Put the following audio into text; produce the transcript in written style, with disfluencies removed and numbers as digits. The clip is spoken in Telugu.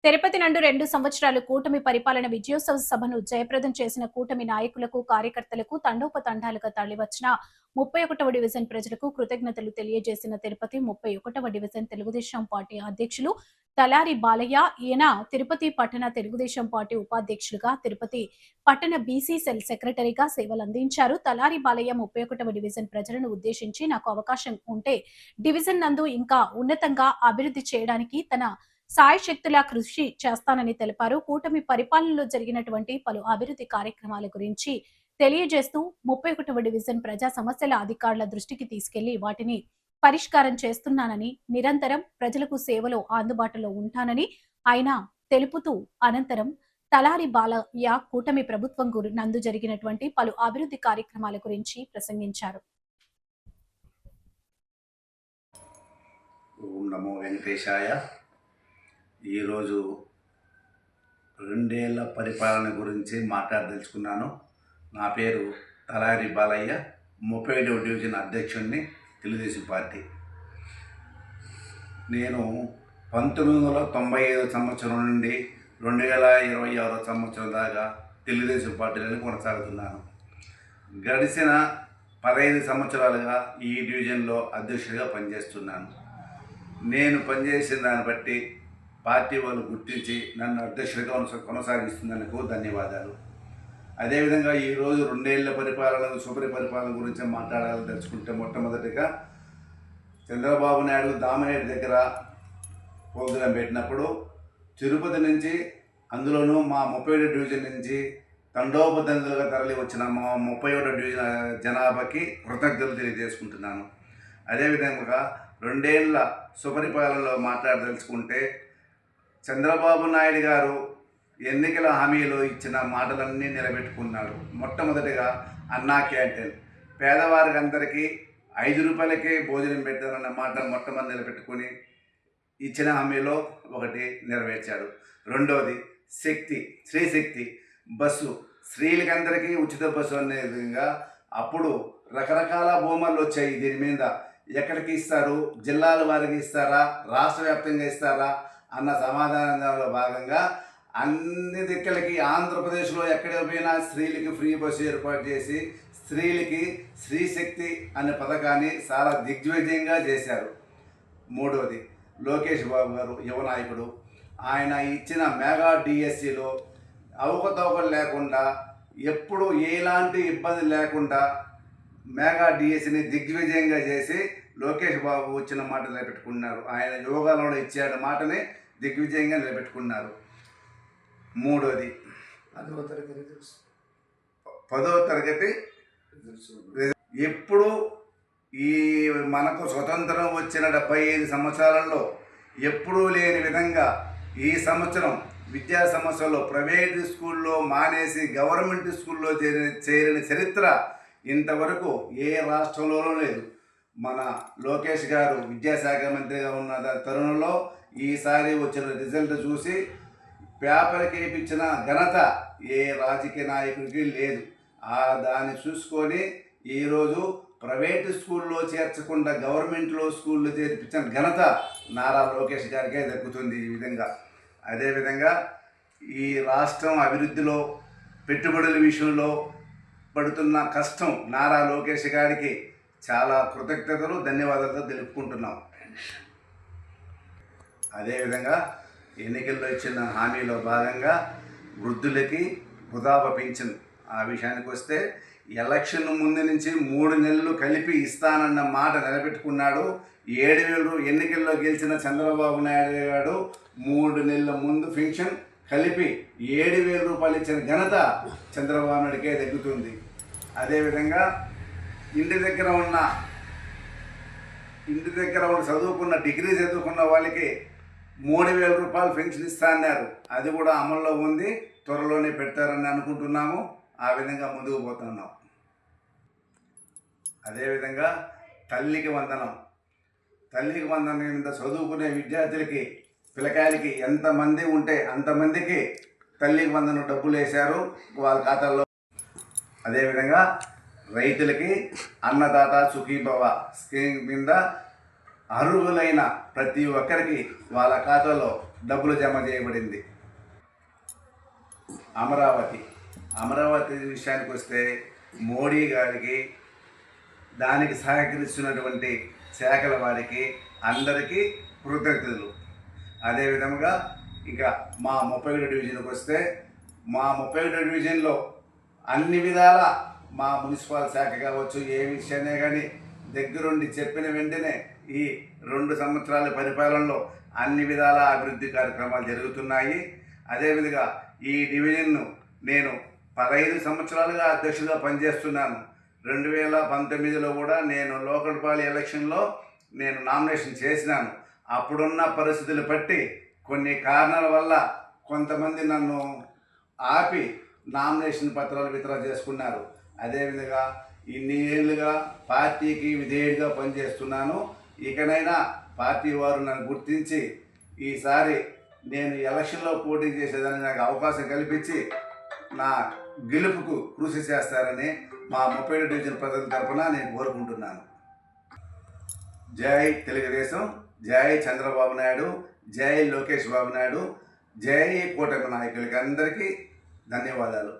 తిరుపతి నందు 2 సంవత్సరాలు కూటమి పరిపాలన విజయోత్సవ సభను జయప్రదం చేసిన కూటమి నాయకులకు, కార్యకర్తలకు తండోపతండాలుగా తరలివచ్చిన 31వ డివిజన్ ప్రజలకు కృతజ్ఞతలు తెలియజేసిన తిరుపతి 31వ డివిజన్ తెలుగుదేశం పార్టీ అధ్యక్షులు తలారి బాలయ్య, ఈయన తిరుపతి పట్టణ తెలుగుదేశం పార్టీ ఉపాధ్యక్షులుగా, తిరుపతి పట్టణ బీసీ సెల్ సెక్రటరీగా సేవలందించారు. తలారి బాలయ్య 31వ డివిజన్ ప్రజలను ఉద్దేశించి, నాకు అవకాశం ఉంటే డివిజన్ నందు ఇంకా ఉన్నతంగా అభివృద్ధి చేయడానికి తన సాయశక్తులా కృషి చేస్తానని తెలిపారు. కూటమి పరిపాలనలో జరిగినటువంటి పలు అభివృద్ధి కార్యక్రమాల గురించి తెలియజేస్తూ 31వ డివిజన్ ప్రజా సమస్యల అధికారుల దృష్టికి తీసుకెళ్లి వాటిని పరిష్కారం చేస్తున్నానని, నిరంతరం ప్రజలకు సేవలో అందుబాటులో ఉంటానని ఆయన తెలుపుతూ, అనంతరం తలారి బాలయ్య కూటమి ప్రభుత్వం నందు జరిగినటువంటి పలు అభివృద్ధి కార్యక్రమాల గురించి ప్రసంగించారు. ఓం నమో వెంకటేశాయ. ఈరోజు 2 ఏళ్ల పరిపాలన గురించి మాట్లాడదలుచుకున్నాను. నా పేరు తలారి బాలయ్య, 31వ డివిజన్ అధ్యక్షుడిని, తెలుగుదేశం పార్టీ. నేను 1995 సంవత్సరం నుండి 2026 సంవత్సరం దాకా తెలుగుదేశం పార్టీలను కొనసాగుతున్నాను. గడిచిన 15 సంవత్సరాలుగా ఈ డివిజన్లో అధ్యక్షుడిగా పనిచేస్తున్నాను. నేను పనిచేసిన దాన్ని బట్టి పార్టీ వాళ్ళు గుర్తించి నన్ను అధ్యక్షుడిగా కొనసాగిస్తున్నందుకు ధన్యవాదాలు. అదేవిధంగా ఈరోజు 2 ఏళ్ల పరిపాలన, సుపరిపాలన గురించి మాట్లాడాలని తెలుసుకుంటే, మొట్టమొదటిగా చంద్రబాబు నాయుడు దామనేటి దగ్గర ప్రోగ్రాం పెట్టినప్పుడు తిరుపతి నుంచి, అందులోనూ మా 31వ డివిజన్ నుంచి తండోపతండాలుగా తరలి వచ్చిన మా 31వ డివిజన్ జనాభాకి కృతజ్ఞతలు తెలియజేసుకుంటున్నాను. అదేవిధంగా 2 ఏళ్ల సుపరిపాలనలో మాట్లాడదలుచుకుంటే, చంద్రబాబు నాయుడు గారు ఎన్నికల హామీలో ఇచ్చిన మాటలన్నీ నిలబెట్టుకున్నాడు. మొట్టమొదటిగా అన్నా క్యాంటీన్, పేదవారికి అందరికీ 5 రూపాయలకే భోజనం పెట్టారన్న మాట మొట్టమొదటి నిలబెట్టుకుని ఇచ్చిన హామీలో ఒకటి నెరవేర్చాడు. రెండవది స్త్రీశక్తి బస్సు, స్త్రీలకందరికీ ఉచిత బస్సు అనే విధంగా అప్పుడు రకరకాల భూములు వచ్చాయి. దీని మీద ఎక్కడికి ఇస్తారు, జిల్లాల వారికి ఇస్తారా, రాష్ట్ర వ్యాప్తంగా ఇస్తారా అన్న సమాధానంలో భాగంగా అన్ని దిక్కులకి ఆంధ్రప్రదేశ్లో ఎక్కడ పోయినా స్త్రీలకి ఫ్రీ బస్సు ఏర్పాటు చేసి స్త్రీలకి స్త్రీశక్తి అనే పథకాన్ని చాలా దిగ్విజయంగా చేశారు. మూడవది లోకేష్ బాబు గారు, యువ నాయకుడు, ఆయన ఇచ్చిన మెగా డిఎస్సిలో అవకతవకలు లేకుండా, ఎప్పుడు ఎలాంటి ఇబ్బంది లేకుండా మెగా డిఎస్సిని దిగ్విజయంగా చేసి లోకేష్ బాబు వచ్చిన మాట నిలబెట్టుకున్నారు. ఆయన యోగాలో ఇచ్చాడు మాటని దిగ్విజయంగా నిలబెట్టుకున్నారు. మూడోది 10వ తరగతి ఎప్పుడు ఈ మనకు స్వతంత్రం వచ్చిన 75 సంవత్సరాలలో ఎప్పుడూ లేని విధంగా ఈ సంవత్సరం విద్యా సంస్థల్లో ప్రైవేట్ స్కూల్లో మానేసి గవర్నమెంట్ స్కూల్లో చేరిన చరిత్ర ఇంతవరకు ఏ రాష్ట్రంలోనూ లేదు. మన లోకేష్ గారు విద్యాశాఖ మంత్రిగా ఉన్న తరుణంలో ఈసారి వచ్చిన రిజల్ట్ చూసి పేపర్కి వేయించిన ఘనత ఏ రాజకీయ నాయకుడికి లేదు. దాన్ని చూసుకొని ఈరోజు ప్రైవేట్ స్కూల్లో చేర్చకుండా గవర్నమెంట్లో స్కూల్లో చేర్పించిన ఘనత నారా లోకేష్ గారికే దక్కుతుంది. ఈ విధంగా అదేవిధంగా ఈ రాష్ట్రం అభివృద్ధిలో, పెట్టుబడుల విషయంలో పడుతున్న కష్టం నారా లోకేష్ గారికి చాలా కృతజ్ఞతలు, ధన్యవాదాలతో తెలుపుకుంటున్నాం. అదేవిధంగా ఎన్నికల్లో ఇచ్చిన హామీలో భాగంగా వృద్ధులకి వృధాప పింఛన్, ఆ విషయానికి వస్తే ఎలక్షన్ ముందు నుంచి 3 నెలలు కలిపి ఇస్తానన్న మాట నిలబెట్టుకున్నాడు. 7,000 ఎన్నికల్లో గెలిచిన చంద్రబాబు నాయుడు గారు 3 నెలల ముందు పెన్షన్ కలిపి 7,000 రూపాయలు ఇచ్చిన ఘనత చంద్రబాబు నాయుడికే దక్కుతుంది. అదేవిధంగా ఇంటి దగ్గర ఉన్న చదువుకున్న, డిగ్రీ చదువుకున్న వాళ్ళకి 3,000 రూపాయలు పెన్షన్ ఇస్తా అన్నారు. అది కూడా అమల్లో ఉంది, త్వరలోనే పెడతారని అనుకుంటున్నాము. ఆ విధంగా ముందుకు పోతున్నాం. అదేవిధంగా తల్లికి వందనం మీద చదువుకునే విద్యార్థులకి, పిల్లకాయలకి ఎంతమంది ఉంటే అంతమందికి తల్లికి వందనం డబ్బులు వేశారు వాళ్ళ ఖాతాల్లో. అదేవిధంగా రైతులకి అన్నదాత సుఖీభవ స్కీమ్ కింద అర్హులైన ప్రతి ఒక్కరికి వాళ్ళ ఖాతాలో డబ్బులు జమ చేయబడింది. అమరావతి విషయానికి వస్తే మోడీ గారికి, దానికి సహకరిస్తున్నటువంటి శాఖల వారికి అందరికీ కృతజ్ఞతలు. అదేవిధంగా ఇంకా మా 31 డివిజన్కి వస్తే మా 31 డివిజన్లో అన్ని విధాల మా మున్సిపల్ శాఖ కావచ్చు, ఏ విషయాన్ని కానీ దగ్గరుండి చెప్పిన వెంటనే ఈ 2 సంవత్సరాల పరిపాలనలో అన్ని విధాల అభివృద్ధి కార్యక్రమాలు జరుగుతున్నాయి. అదేవిధంగా ఈ డివిజన్ను నేను 15 సంవత్సరాలుగా అధ్యక్షుడిగా పనిచేస్తున్నాను. 2019లో కూడా నేను లోకల్ బాడీ ఎలక్షన్లో నేను నామినేషన్ చేసినాను. అప్పుడున్న పరిస్థితులు బట్టి కొన్ని కారణాల వల్ల కొంతమంది నన్ను ఆపి నామినేషన్ పత్రాలు విత్డ్రా చేసుకున్నారు. అదేవిధంగా ఇన్ని ఏళ్ళుగా పార్టీకి విధేయుడిగా పనిచేస్తున్నాను. ఇకనైనా పార్టీ వారు నన్ను గుర్తించి ఈసారి నేను ఎలక్షన్లో పోటీ చేసేదానికి నాకు అవకాశం కల్పించి నా గెలుపుకు కృషి చేస్తారని మా 37 డివిజన్ ప్రజల తరఫున నేను కోరుకుంటున్నాను. జై తెలుగుదేశం, జై చంద్రబాబు నాయుడు, జై లోకేష్ బాబు నాయుడు, జై కూటమి నాయకులకి అందరికీ ధన్యవాదాలు.